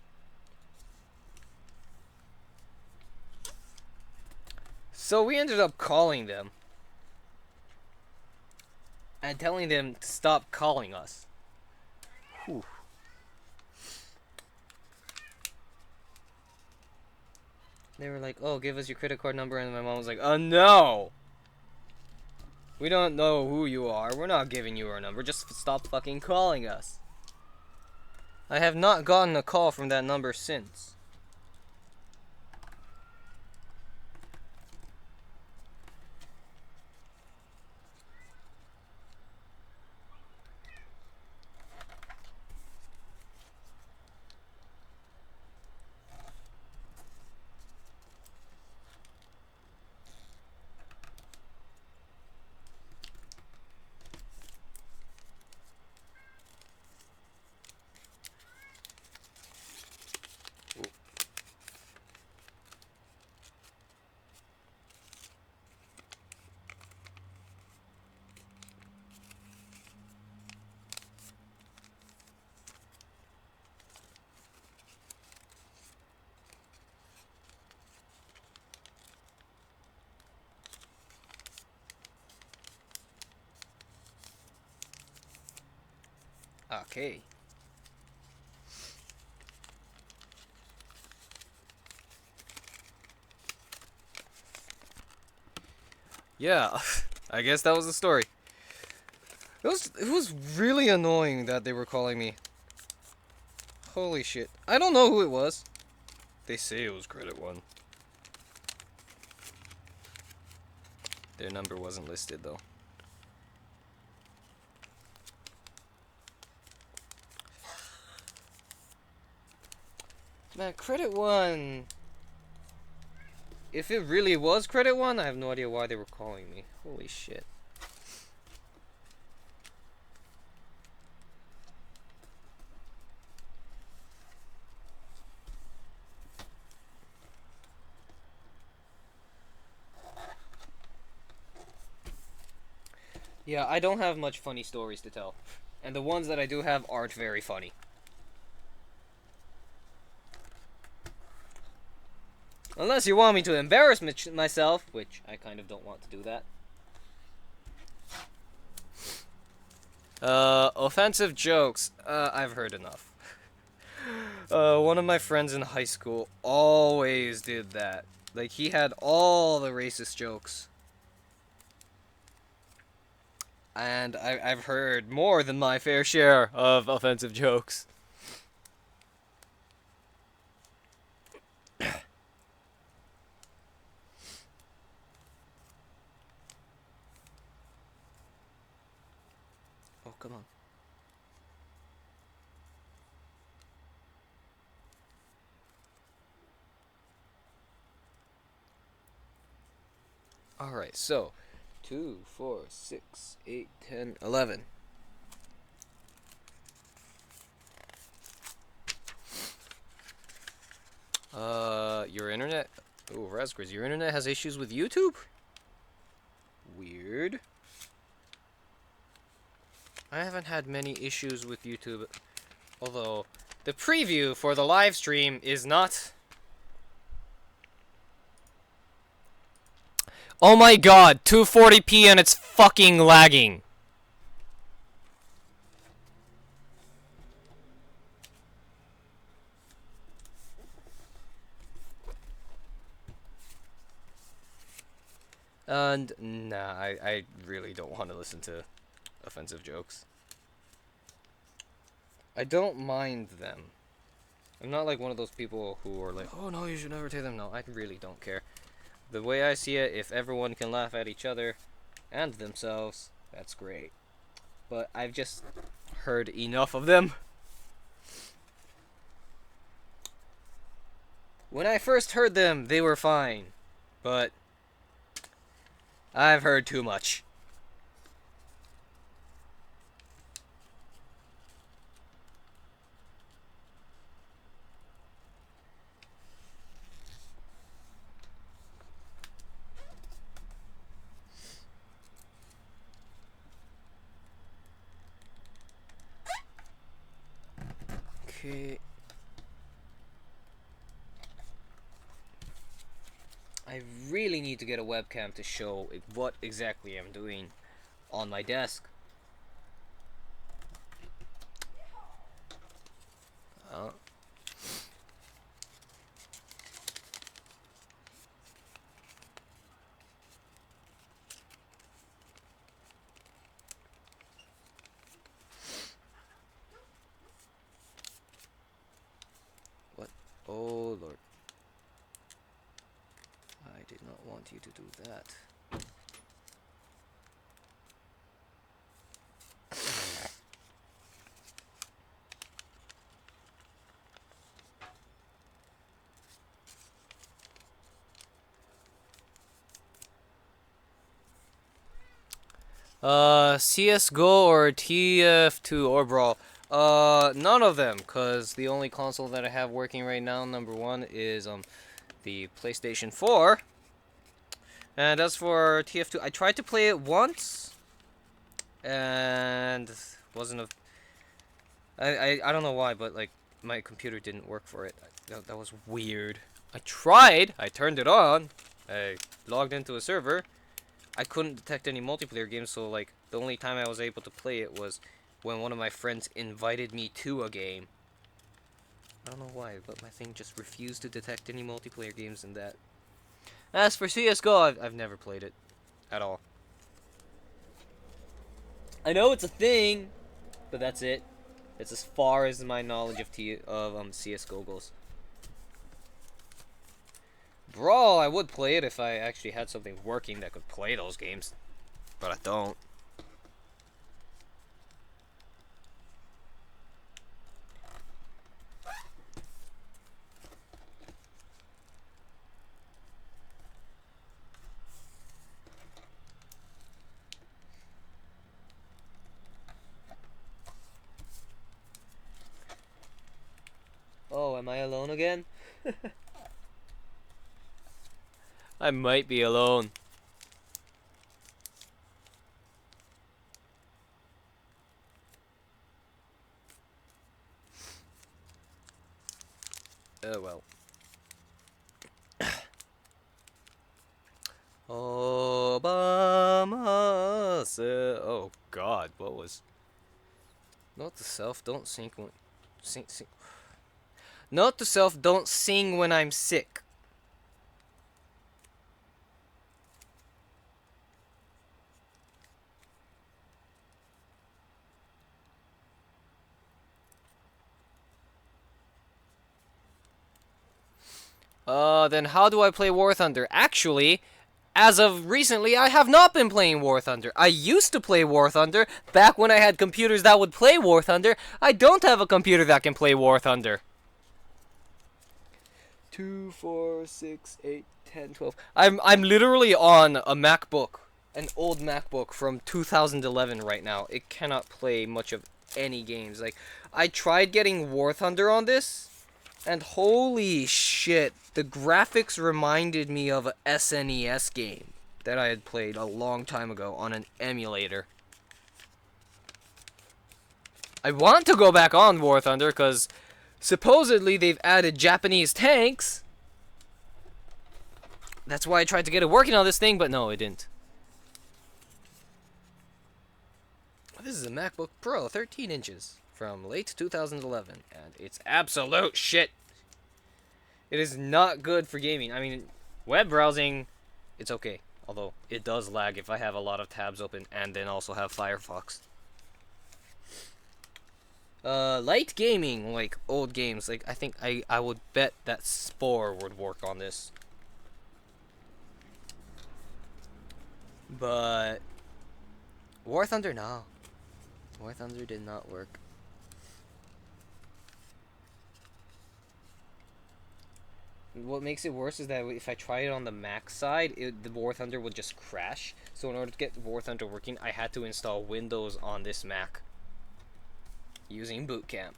So we ended up calling them and telling them to stop calling us. Whew. They were like, oh, give us your credit card number, and my mom was like, no! We don't know who you are. We're not giving you our number. Just stop fucking calling us. I have not gotten a call from that number since. Okay. Yeah, I guess that was the story. It was really annoying that they were calling me. Holy shit. I don't know who it was. They say it was Credit One. Their number wasn't listed though. Man, Credit One. If it really was Credit One, I have no idea why they were calling me. Holy shit. Yeah, I don't have much funny stories to tell. And the ones that I do have aren't very funny. Unless you want me to embarrass myself, which I kind of don't want to do that. Offensive jokes. I've heard enough. One of my friends in high school always did that. Like, he had all the racist jokes. And I've heard more than my fair share of offensive jokes. Oh, come on. Alright, so 2, 4, 6, 8, 10, 11. Your internet? Oh, Raspberries, your internet has issues with YouTube? Weird. I haven't had many issues with YouTube, although the preview for the live stream is not... Oh my god, 240p and it's fucking lagging. And nah, I really don't want to listen to offensive jokes. I don't mind them. I'm not like one of those people who are like, oh no, you should never take them. No, I really don't care. The way I see it, if everyone can laugh at each other and themselves, that's great. But I've just heard enough of them. When I first heard them, they were fine. But I've heard too much. Okay. I really need to get a webcam to show what exactly I'm doing on my desk. What? Oh Lord. I did not want you to do that. CSGO or TF2 or Brawl? None of them, cause the only console that I have working right now, number one, is the PlayStation 4. And as for TF2, I tried to play it once, and wasn't a. I don't know why, but like my computer didn't work for it. That was weird. I tried. I turned it on. I logged into a server. I couldn't detect any multiplayer games, so like the only time I was able to play it was when one of my friends invited me to a game. I don't know why, but my thing just refused to detect any multiplayer games in that. As for CSGO, I've never played it at all. I know it's a thing, but that's it. It's as far as my knowledge of CSGO goes. Brawl, I would play it if I actually had something working that could play those games, but I don't. Oh, am I alone again? I might be alone. Oh well. Obama said, oh God, what was? Note to self, don't sing when, sing. Note to self, don't sing when I'm sick. Then how do I play War Thunder? Actually, as of recently, I have not been playing War Thunder. I used to play War Thunder back when I had computers that would play War Thunder. I don't have a computer that can play War Thunder. 2, 4, 6, 8, 10, 12. I'm literally on a MacBook, an old MacBook from 2011 right now. It cannot play much of any games. Like, I tried getting War Thunder on this, and holy shit, the graphics reminded me of a SNES game that I had played a long time ago on an emulator. I want to go back on War Thunder because supposedly they've added Japanese tanks. That's why I tried to get it working on this thing, but no, it didn't. This is a MacBook Pro, 13 inches, from late 2011, and it's absolute shit. It is not good for gaming. I mean, web browsing, it's okay. Although, it does lag if I have a lot of tabs open and then also have Firefox. Light gaming, like old games, like I think I would bet that Spore would work on this. But War Thunder, no. War Thunder did not work. What makes it worse is that if I try it on the Mac side, the War Thunder would just crash. So in order to get War Thunder working, I had to install Windows on this Mac using Boot Camp.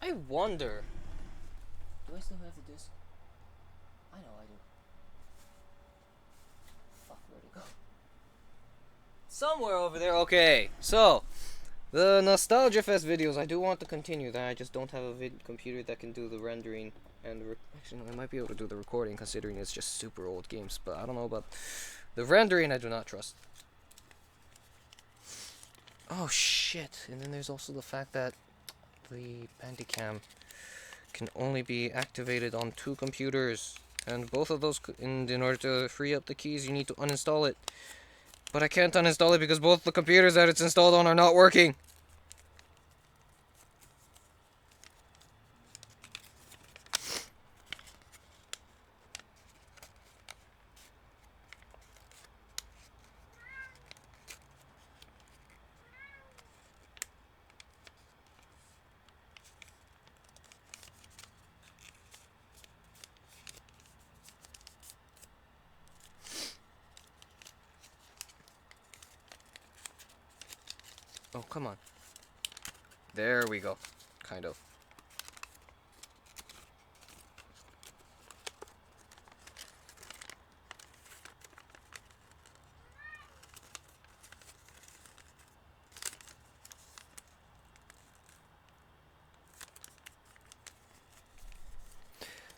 I wonder. Do I still have the disc? I know I do. Fuck, where'd it go? Somewhere over there. Okay, so the Nostalgia Fest videos, I do want to continue that. I just don't have a computer that can do the rendering and actually, I might be able to do the recording considering it's just super old games, but I don't know about the rendering. I do not trust. Oh shit! And then there's also the fact that the Bandicam can only be activated on 2 computers, and both of those, in order to free up the keys, you need to uninstall it. But I can't uninstall it because both the computers that it's installed on are not working. Oh, come on. There we go. Kind of.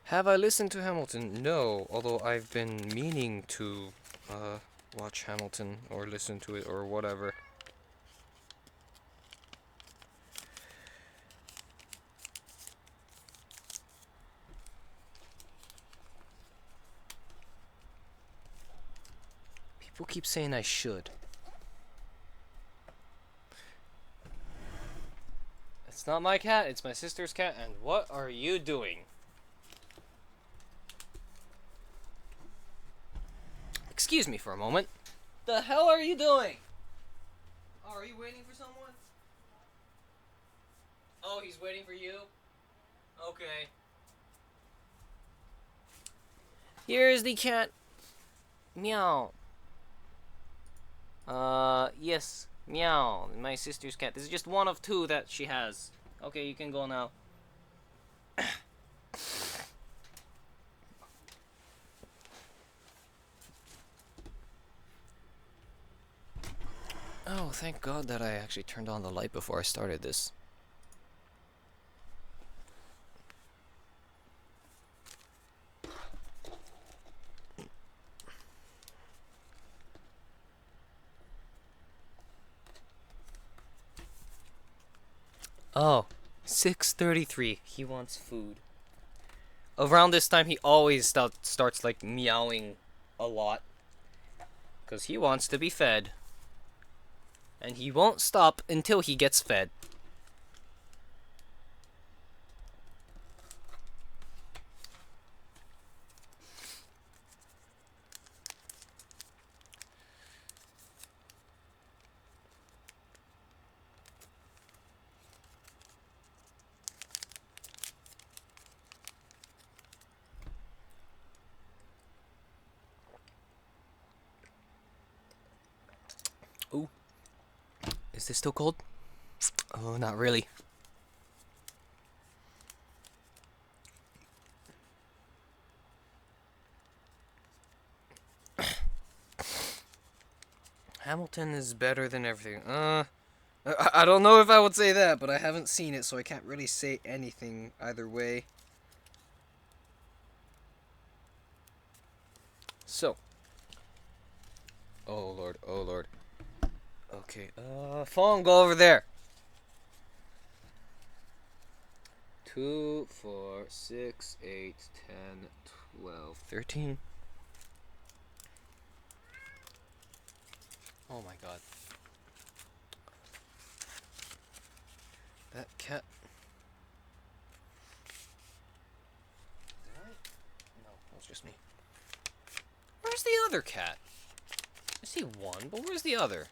Have I listened to Hamilton? No, although I've been meaning to watch Hamilton or listen to it or whatever. People keep saying I should. It's not my cat, it's my sister's cat, and what are you doing? Excuse me for a moment. The hell are you doing? Oh, are you waiting for someone? Oh, he's waiting for you? Okay. Here's the cat. Meow. Yes. Meow. My sister's cat. This is just one of two that she has. Okay, you can go now. Oh, thank God that I actually turned on the light before I started this. Oh, 6:33. He wants food. Around this time, he always starts like meowing a lot. Because he wants to be fed. And he won't stop until he gets fed. Ooh. Is this still cold? Oh, not really. Hamilton is better than everything. I don't know if I would say that, but I haven't seen it, so I can't really say anything either way. So. Oh lord, oh lord. Okay, phone, go over there. 2, 4, 6, 8, 10, 12, 13. Oh my god. That cat. Did I? No, that was just me. Where's the other cat? I see one, but where's the other?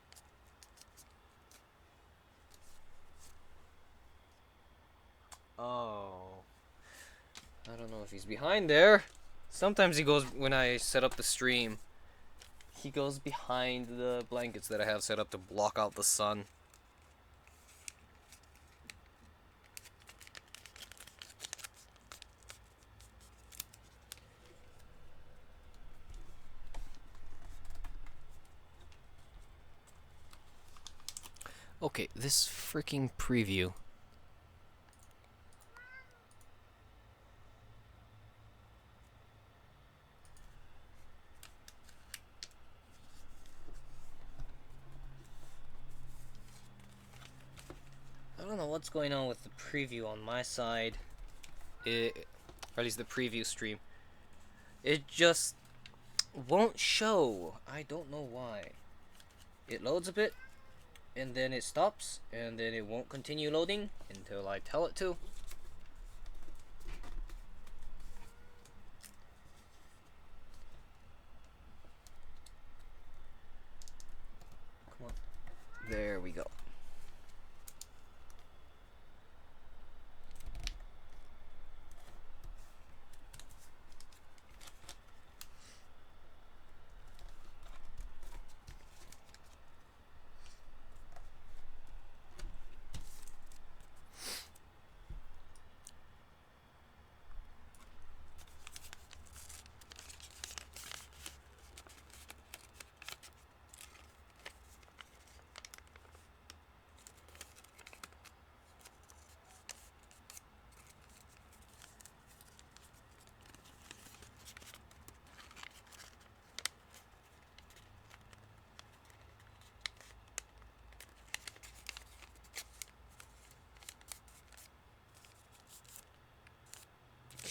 Oh. I don't know if he's behind there. Sometimes he goes, when I set up the stream, he goes behind the blankets that I have set up to block out the sun. Okay, this freaking preview. I don't know what's going on with the preview on my side. Or at least the preview stream. It just won't show. I don't know why. It loads a bit, and then it stops, and then it won't continue loading until I tell it to. Come on. There we go.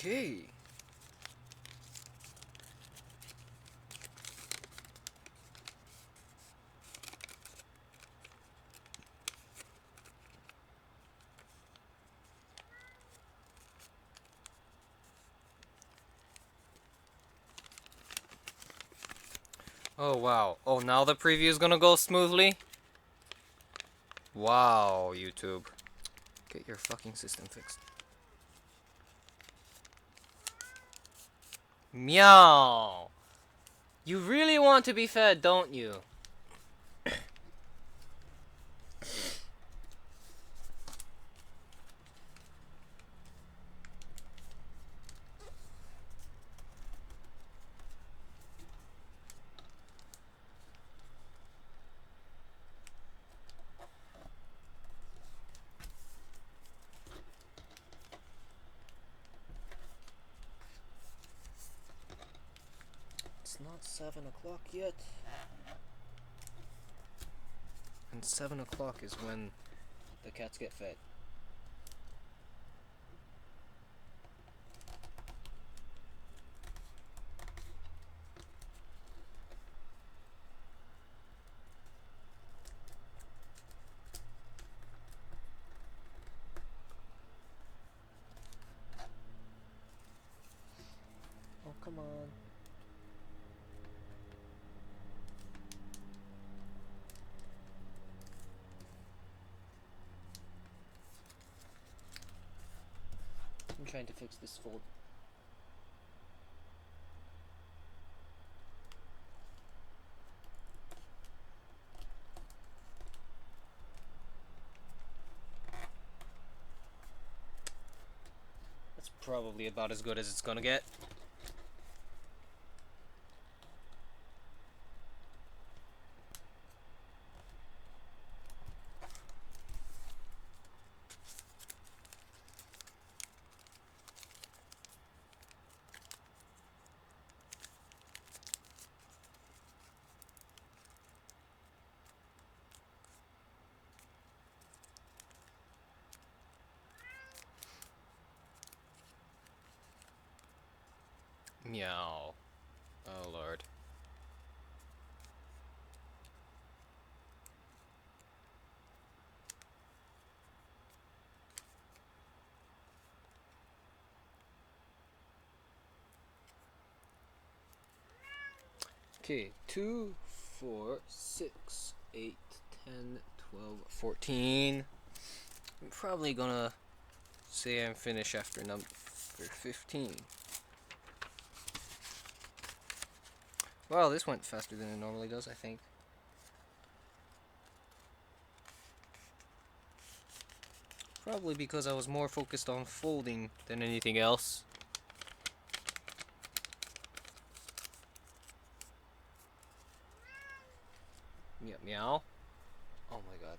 Okay. Oh wow. Oh, now the preview is gonna go smoothly? Wow, YouTube. Get your fucking system fixed. Meow! You really want to be fed, don't you? It's not 7 o'clock yet. And 7 o'clock is when the cats get fed. Oh, come on. I'm trying to fix this fold. That's probably about as good as it's gonna get. Meow. Oh lord. Okay, 2, 4, 6, 8, 10, 12, 14. I'm probably gonna say I'm finished after number 15. Well, this went faster than it normally does, I think. Probably because I was more focused on folding than anything else. Meow, meow. Oh my god.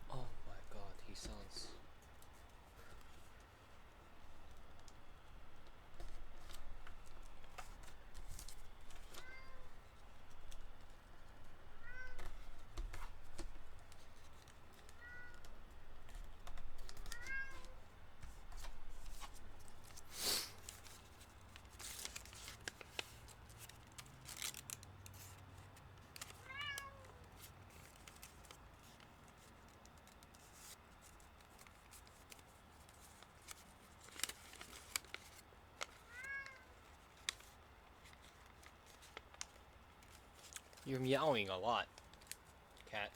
Oh my god, he sounds... You're meowing a lot, cat.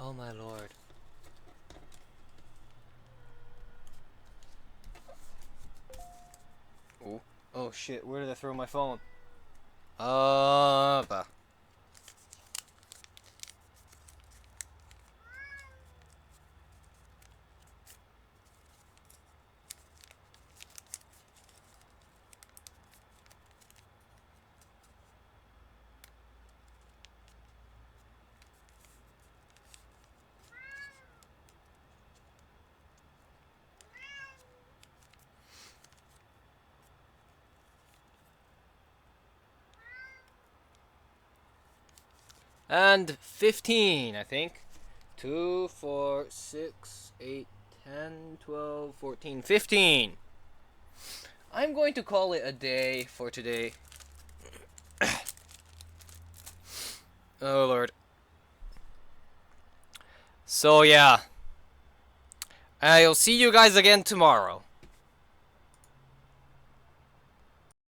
Oh my lord. Oh. Oh shit, where did I throw my phone? Bah. And 15, I think. 2, 4, 6, 8, 10, 12, 14, 15. I'm going to call it a day for today. Oh lord. So yeah. I'll see you guys again tomorrow.